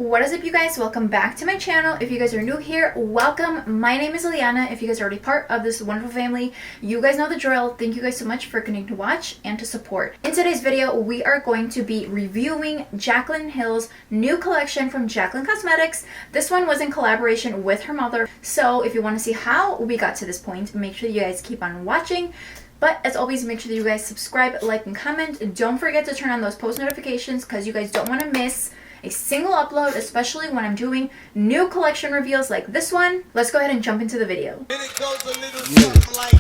What is up, you guys? Welcome back to my channel. If you guys are new here, welcome. My name is ILIANA. If you guys are already part of this wonderful family, you guys know the drill. Thank you guys so much for continuing to watch and to support. In today's video, we are going to be reviewing Jaclyn Hill's new collection from Jaclyn Cosmetics. This one was in collaboration with her mother. So if you want to see how we got to this point, make sure you guys keep on watching. But as always, make sure that you guys subscribe, like, and comment. Don't forget to turn on those post notifications because you guys don't want to miss a single upload, especially when I'm doing new collection reveals like this one. Let's go ahead and jump into the video. And it goes a little something like...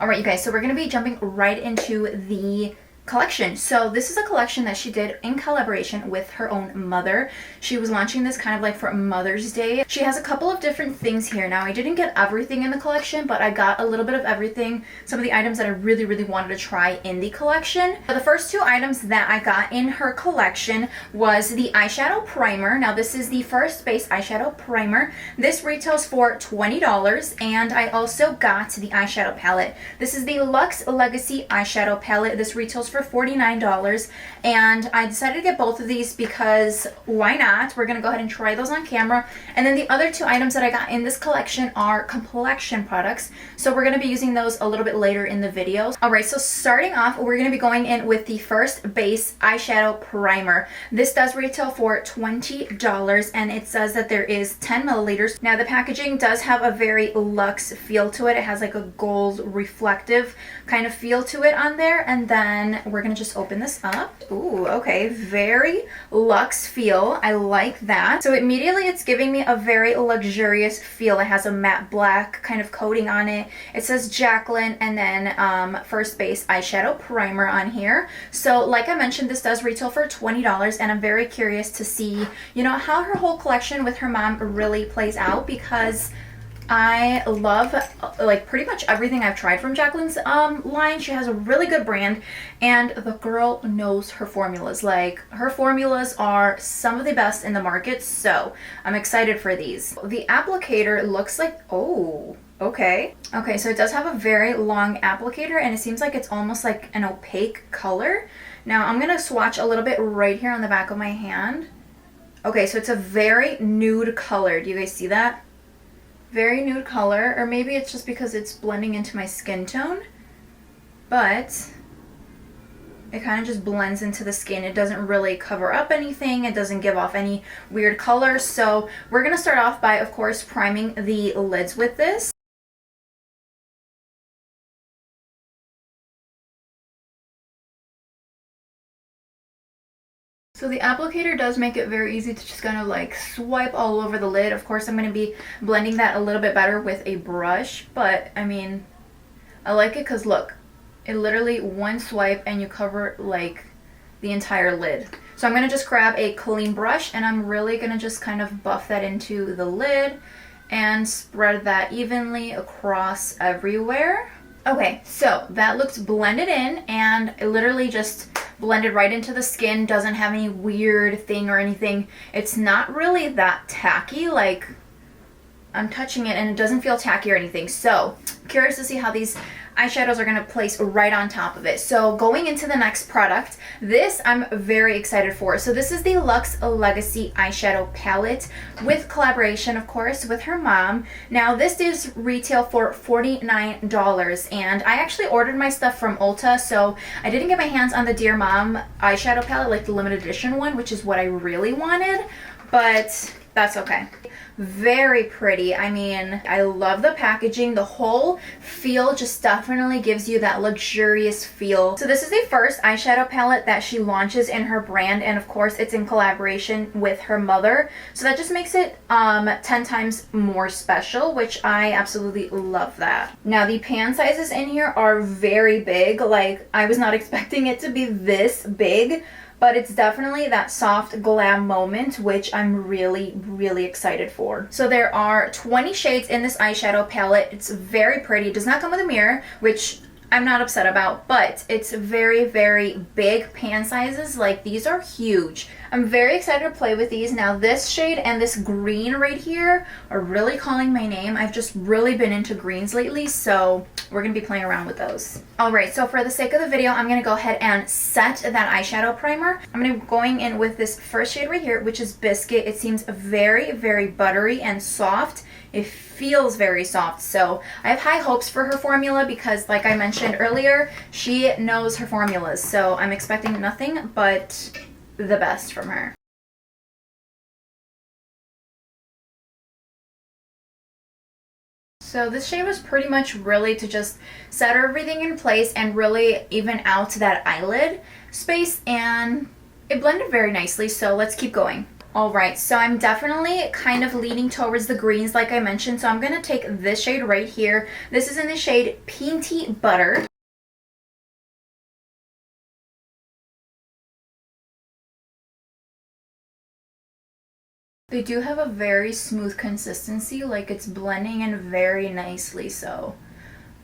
Alright, you guys, so we're going to be jumping right into the collection. So this is a collection that she did in collaboration with her own mother. She was launching this kind of like for Mother's Day. She has a couple of different things here. Now, I didn't get everything in the collection, but I got a little bit of everything. Some of the items that I really wanted to try in the collection. So the first two items that I got in her collection was the eyeshadow primer. Now, this is the first base eyeshadow primer. This retails for $20, and I also got the eyeshadow palette. This is the Luxe Legacy eyeshadow palette. This retails for $49, and I decided to get both of these because why not? We're gonna go ahead and try those on camera. And then the other two items that I got in this collection are complexion products, so we're gonna be using those a little bit later in the video. All right, so starting off, we're gonna be going in with the first base eyeshadow primer. This does retail for $20, and it says that there is 10 milliliters. Now, the packaging does have a very luxe feel to it. It has like a gold reflective kind of feel to it on there, and then we're gonna just open this up. Ooh, okay, very luxe feel. I like that. So immediately it's giving me a very luxurious feel. It has a matte black kind of coating on it. It says Jaclyn and then first base eyeshadow primer on here. So like I mentioned, this does retail for $20, and I'm very curious to see, you know, how her whole collection with her mom really plays out, because I love like pretty much everything I've tried from Jaclyn's line. She has a really good brand, and the girl knows her formulas. Like, her formulas are some of the best in the market, so I'm excited for these. The applicator looks like, oh, okay. Okay, so it does have a very long applicator, and it seems like it's almost like an opaque color. Now, I'm gonna swatch a little bit right here on the back of my hand. Okay, so it's a very nude color. Do you guys see that? Very nude color, or maybe it's just because it's blending into my skin tone, but it kind of just blends into the skin. It doesn't really cover up anything. It doesn't give off any weird color. So we're going to start off by, of course, priming the lids with this. So the applicator does make it very easy to just kind of like swipe all over the lid. Of course, I'm going to be blending that a little bit better with a brush, but I mean, I like it because look, it literally one swipe and you cover like the entire lid. So I'm going to just grab a clean brush, and I'm really going to just kind of buff that into the lid and spread that evenly across everywhere. Okay, so that looks blended in, and it literally just blended right into the skin. Doesn't have any weird thing or anything. It's not really that tacky. Like, I'm touching it and it doesn't feel tacky or anything. So curious to see how these eyeshadows are going to place right on top of it. So going into the next product, this I'm very excited for. So this is the Luxe Legacy eyeshadow palette with collaboration, of course, with her mom. Now, this is retail for $49, and I actually ordered my stuff from Ulta, so I didn't get my hands on the Dear Mom eyeshadow palette, like the limited edition one, which is what I really wanted, but that's okay. Very pretty. I mean, I love the packaging. The whole feel just definitely gives you that luxurious feel. So this is the first eyeshadow palette that she launches in her brand, and of course it's in collaboration with her mother. So that just makes it 10 times more special, which I absolutely love that. Now, the pan sizes in here are very big. Like, I was not expecting it to be this big, but it's definitely that soft glam moment, which I'm really excited for. So there are 20 shades in this eyeshadow palette. It's very pretty. It does not come with a mirror, which I'm not upset about, but it's very, very big pan sizes. Like, these are huge. I'm very excited to play with these. Now, this shade and this green right here are really calling my name. I've just really been into greens lately, so we're gonna be playing around with those. All right, so for the sake of the video, I'm gonna go ahead and set that eyeshadow primer. I'm gonna be going in with this first shade right here, which is Biscuit. It seems very, very buttery and soft. It feels very soft, so I have high hopes for her formula because, like I mentioned earlier, she knows her formulas, so I'm expecting nothing but the best from her. So this shade was pretty much really to just set everything in place and really even out that eyelid space, and it blended very nicely, so let's keep going. Alright, so I'm definitely kind of leaning towards the greens like I mentioned, so I'm going to take this shade right here. This is in the shade Peanty Butter. They do have a very smooth consistency, like it's blending in very nicely, so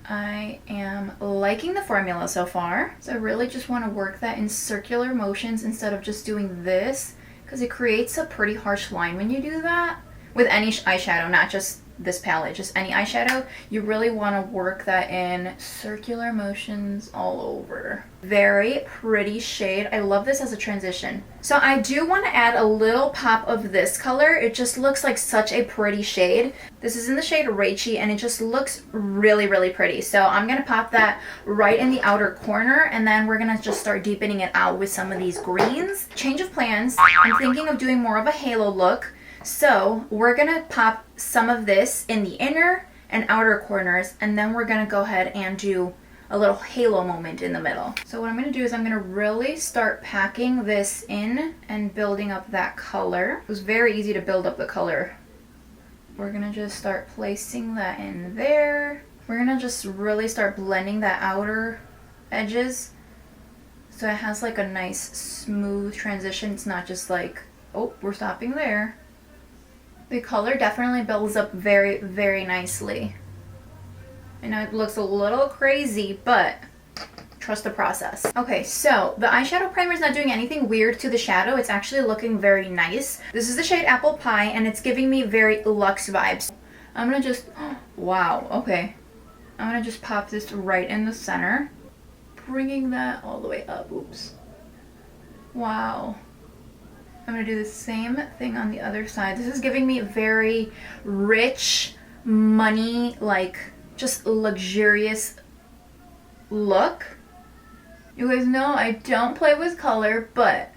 I am liking the formula so far. So I really just want to work that in circular motions instead of just doing this, because it creates a pretty harsh line when you do that. With any eyeshadow, not just this palette, just any eyeshadow, you really want to work that in circular motions all over. Very pretty shade. I love this as a transition. So I do want to add a little pop of this color. It just looks like such a pretty shade. This is in the shade Rachy, and it just looks really, really pretty. So I'm going to pop that right in the outer corner, and then we're going to just start deepening it out with some of these greens. Change of plans. I'm thinking of doing more of a halo look. So we're going to pop some of this in the inner and outer corners, and then we're going to go ahead and do a little halo moment in the middle. So what I'm going to do is I'm going to really start packing this in and building up that color. It was very easy to build up the color. We're going to just start placing that in there. We're going to just really start blending that outer edges so it has like a nice smooth transition. It's not just like, oh, we're stopping there. The color definitely builds up very, very nicely. I know it looks a little crazy, but trust the process. Okay, so the eyeshadow primer is not doing anything weird to the shadow. It's actually looking very nice. This is the shade Apple Pie, and it's giving me very Luxe vibes. I'm gonna just, wow, okay. I'm gonna just pop this right in the center, bringing that all the way up. Oops. Wow. I'm going to do the same thing on the other side. This is giving me a very rich, money, like just luxurious look. You guys know I don't play with color, but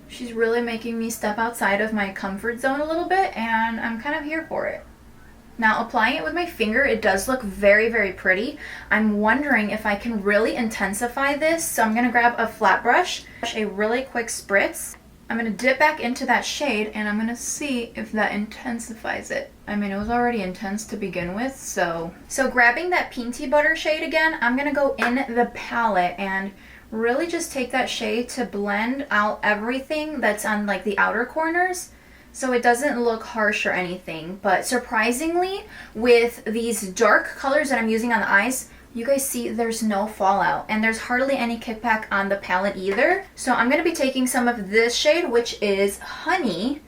she's really making me step outside of my comfort zone a little bit, and I'm kind of here for it. Now, applying it with my finger, it does look very, very pretty. I'm wondering if I can really intensify this, so I'm going to grab a flat brush, a really quick spritz. I'm going to dip back into that shade, and I'm going to see if that intensifies it. I mean, it was already intense to begin with, so grabbing that Peanty Butter shade again, I'm going to go in the palette and really just take that shade to blend out everything that's on like the outer corners, so it doesn't look harsh or anything. But surprisingly, with these dark colors that I'm using on the eyes, you guys see there's no fallout, and there's hardly any kickback on the palette either. So I'm going to be taking some of this shade, which is Honey,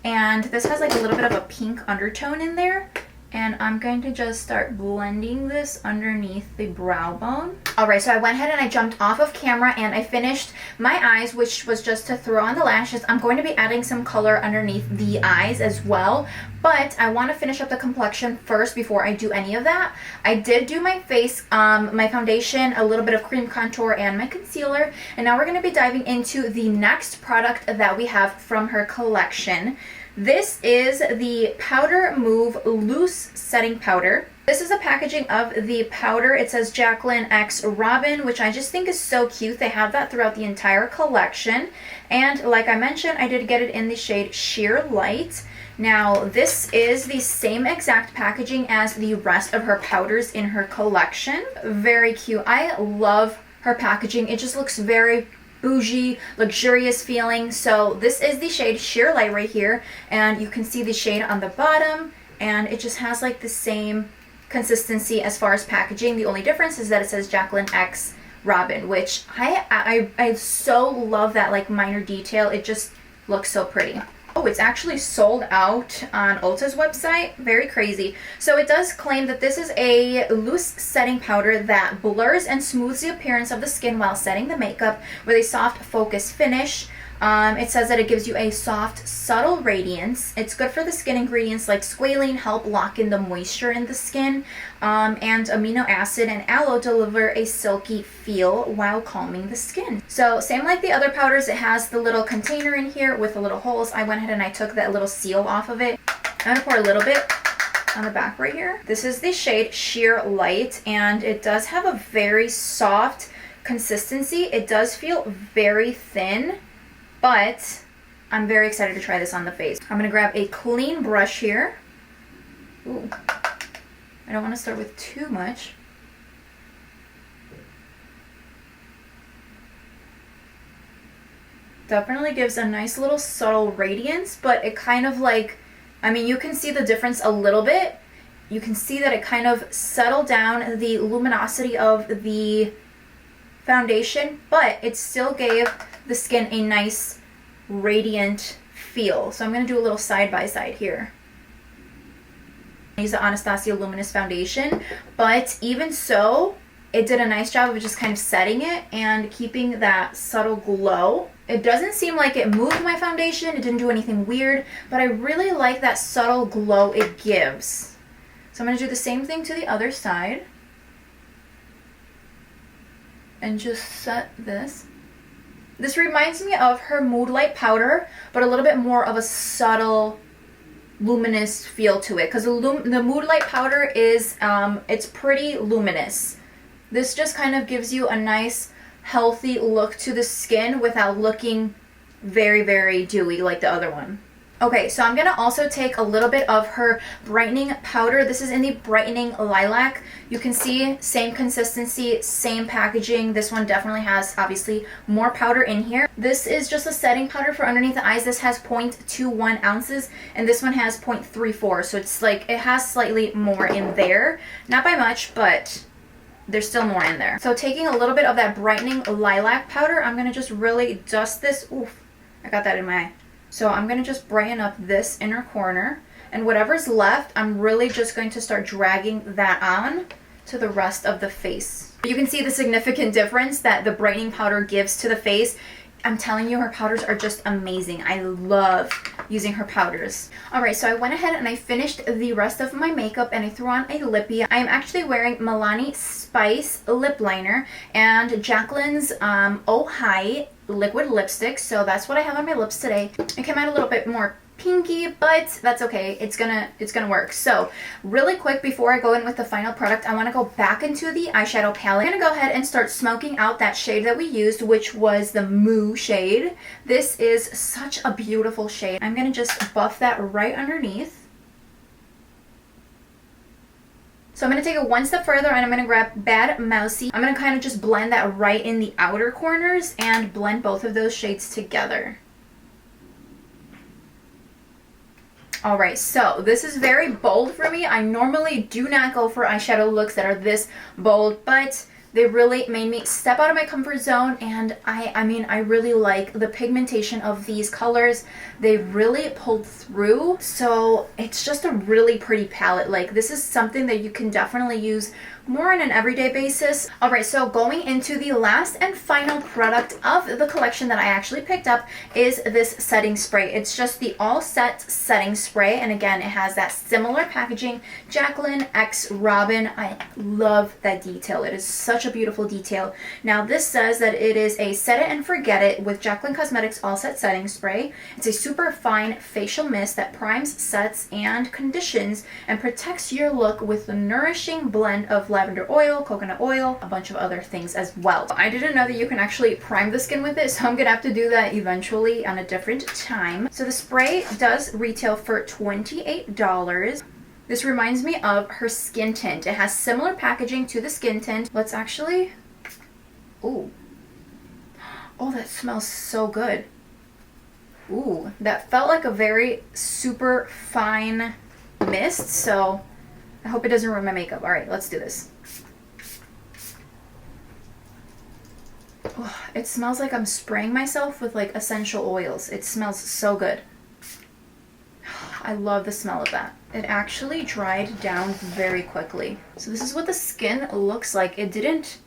and this has like a little bit of a pink undertone in there. And I'm going to just start blending this underneath the brow bone. Alright, so I went ahead and I jumped off of camera and I finished my eyes, which was just to throw on the lashes. I'm going to be adding some color underneath the eyes as well, but I want to finish up the complexion first before I do any of that. I did do my face, my foundation, a little bit of cream contour, and my concealer, and now we're going to be diving into the next product that we have from her collection. This is the Powder Move Loose Setting Powder. This is the packaging of the powder. It says Jaclyn X Robin, which I just think is so cute. They have that throughout the entire collection. And like I mentioned, I did get it in the shade Sheer Light. Now, this is the same exact packaging as the rest of her powders in her collection. Very cute. I love her packaging. It just looks very bougie, luxurious feeling. So this is the shade Sheer Light right here, and you can see the shade on the bottom, and it just has like the same consistency as far as packaging. The only difference is that it says Jaclyn X Robin, which I so love that like minor detail. It just looks so pretty. Oh, it's actually sold out on Ulta's website. Very crazy. So it does claim that this is a loose setting powder that blurs and smooths the appearance of the skin while setting the makeup with a soft focus finish. It says that it gives you a soft, subtle radiance. It's good for the skin ingredients like squalene help lock in the moisture in the skin, and amino acid and aloe deliver a silky feel while calming the skin. So same like the other powders, it has the little container in here with the little holes. I went ahead and I took that little seal off of it. I'm gonna pour a little bit on the back right here. This is the shade Sheer Light, and it does have a very soft consistency. It does feel very thin, but I'm very excited to try this on the face. I'm gonna grab a clean brush here. Ooh, I don't wanna start with too much. Definitely gives a nice little subtle radiance, but it kind of like, I mean, you can see the difference a little bit. You can see that it kind of settled down the luminosity of the foundation, but it still gave the skin a nice radiant feel. So I'm going to do a little side by side here. I use the Anastasia Luminous foundation, but even so, it did a nice job of just kind of setting it and keeping that subtle glow. It doesn't seem like it moved my foundation. It didn't do anything weird, but I really like that subtle glow it gives. So I'm going to do the same thing to the other side and just set this. This reminds me of her Mood Light powder, but a little bit more of a subtle, luminous feel to it. Because the Mood Light powder is, it's pretty luminous. This just kind of gives you a nice, healthy look to the skin without looking very, very dewy like the other one. Okay, so I'm going to also take a little bit of her brightening powder. This is in the Brightening Lilac. You can see same consistency, same packaging. This one definitely has obviously more powder in here. This is just a setting powder for underneath the eyes. This has 0.21 ounces and this one has 0.34. So it's like it has slightly more in there. Not by much, but there's still more in there. So taking a little bit of that Brightening Lilac powder, I'm going to just really dust this. Oof, I got that in my eye. So I'm going to just brighten up this inner corner, and whatever's left, I'm really just going to start dragging that on to the rest of the face. You can see the significant difference that the brightening powder gives to the face. I'm telling you, her powders are just amazing. I love using her powders. Alright, so I went ahead and I finished the rest of my makeup and I threw on a lippy. I am actually wearing Milani Spice lip liner and Jaclyn's Oh Hi liquid lipstick. So that's what I have on my lips today. It came out a little bit more pinky, but that's okay. It's gonna work. So really quick before I go in with the final product, I want to go back into the eyeshadow palette. I'm gonna go ahead and start smoking out that shade that we used, which was the Moo shade. This is such a beautiful shade. I'm gonna just buff that right underneath. So I'm going to take it one step further and I'm going to grab Bad Mousy. I'm going to kind of just blend that right in the outer corners and blend both of those shades together. Alright, so this is very bold for me. I normally do not go for eyeshadow looks that are this bold, but they really made me step out of my comfort zone, and I mean, I really like the pigmentation of these colors. They really pulled through, so it's just a really pretty palette. Like, this is something that you can definitely use more on an everyday basis. Alright, so going into the last and final product of the collection that I actually picked up is this setting spray. It's just the All Set setting spray, and again, it has that similar packaging, Jaclyn X Robin. I love that detail. It is such a beautiful detail. Now, this says that it is a set it and forget it with Jaclyn Cosmetics All Set setting spray. It's a super fine facial mist that primes, sets, and conditions and protects your look with the nourishing blend of lavender oil, coconut oil, a bunch of other things as well. I didn't know that you can actually prime the skin with it, so I'm gonna have to do that eventually on a different time. So the spray does retail for $28. This reminds me of her skin tint. It has similar packaging to the skin tint. Let's actually, ooh, oh, that smells so good. Ooh, that felt like a very super fine mist, so I hope it doesn't ruin my makeup. All right, let's do this. Oh, it smells like I'm spraying myself with like essential oils. It smells so good. I love the smell of that. It actually dried down very quickly. So this is what the skin looks like. It didn't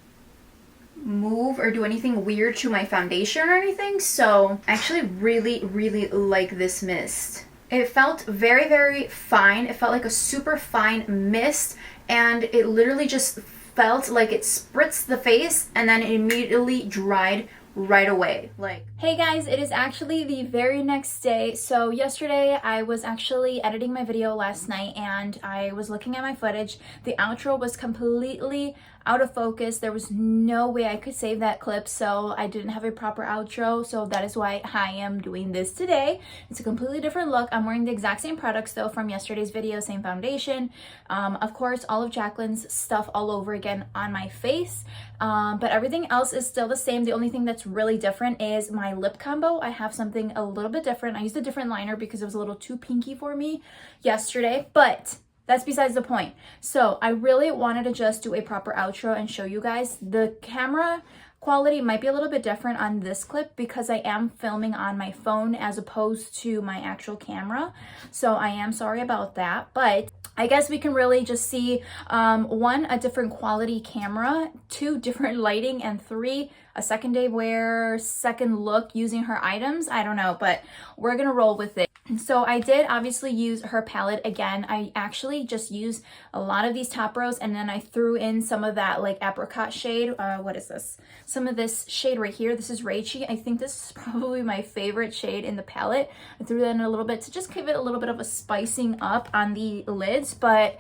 move or do anything weird to my foundation or anything. So I actually really, really like this mist. It felt very, very fine. It felt like a super fine mist, and it literally just felt like it spritzed the face and then it immediately dried right away. Like, hey guys, it is actually the very next day. So yesterday I was actually editing my video last night and I was looking at my footage. The outro was completely out of focus. There was no way I could save that clip, so I didn't have a proper outro, so that is why I am doing this today. It's a completely different look. I'm wearing the exact same products though from yesterday's video, same foundation, of course all of Jaclyn's stuff all over again on my face, but everything else is still the same. The only thing that's really different is my lip combo. I have something a little bit different. I used a different liner because it was a little too pinky for me yesterday, but that's besides the point. So I really wanted to just do a proper outro and show you guys. The camera quality might be a little bit different on this clip because I am filming on my phone as opposed to my actual camera. So I am sorry about that, but I guess we can really just see one, a different quality camera, two, different lighting, and three, a second day wear, second look using her items. I don't know, but we're gonna roll with it. So I did obviously use her palette again. I actually just used a lot of these top rows and then I threw in some of that like apricot shade. What is this? Some of this shade right here. This is Rachie. I think this is probably my favorite shade in the palette. I threw that in a little bit to just give it a little bit of a spicing up on the lids, but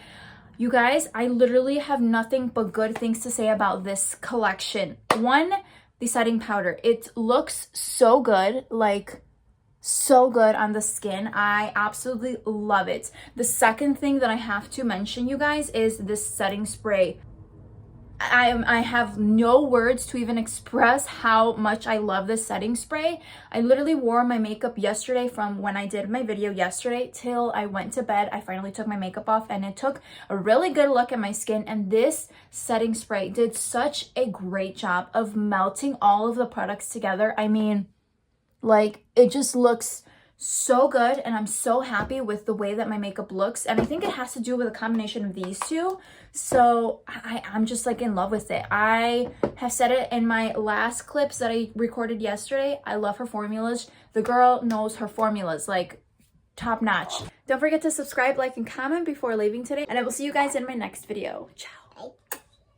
you guys, I literally have nothing but good things to say about this collection. One, the setting powder. It looks so good, like so good on the skin. I absolutely love it. The second thing that I have to mention, you guys, is this setting spray. I have no words to even express how much I love this setting spray. I literally wore my makeup yesterday from when I did my video yesterday till I went to bed. I finally took my makeup off and it took a really good look at my skin, and this setting spray did such a great job of melting all of the products together. I mean, like, it just looks so good, and I'm so happy with the way that my makeup looks, and I think it has to do with a combination of these two. So I'm just like in love with it. I have said it in my last clips that I recorded yesterday. I love her formulas. The girl knows her formulas like top notch. Don't forget to subscribe, like, and comment before leaving today, and I will see you guys in my next video. Ciao.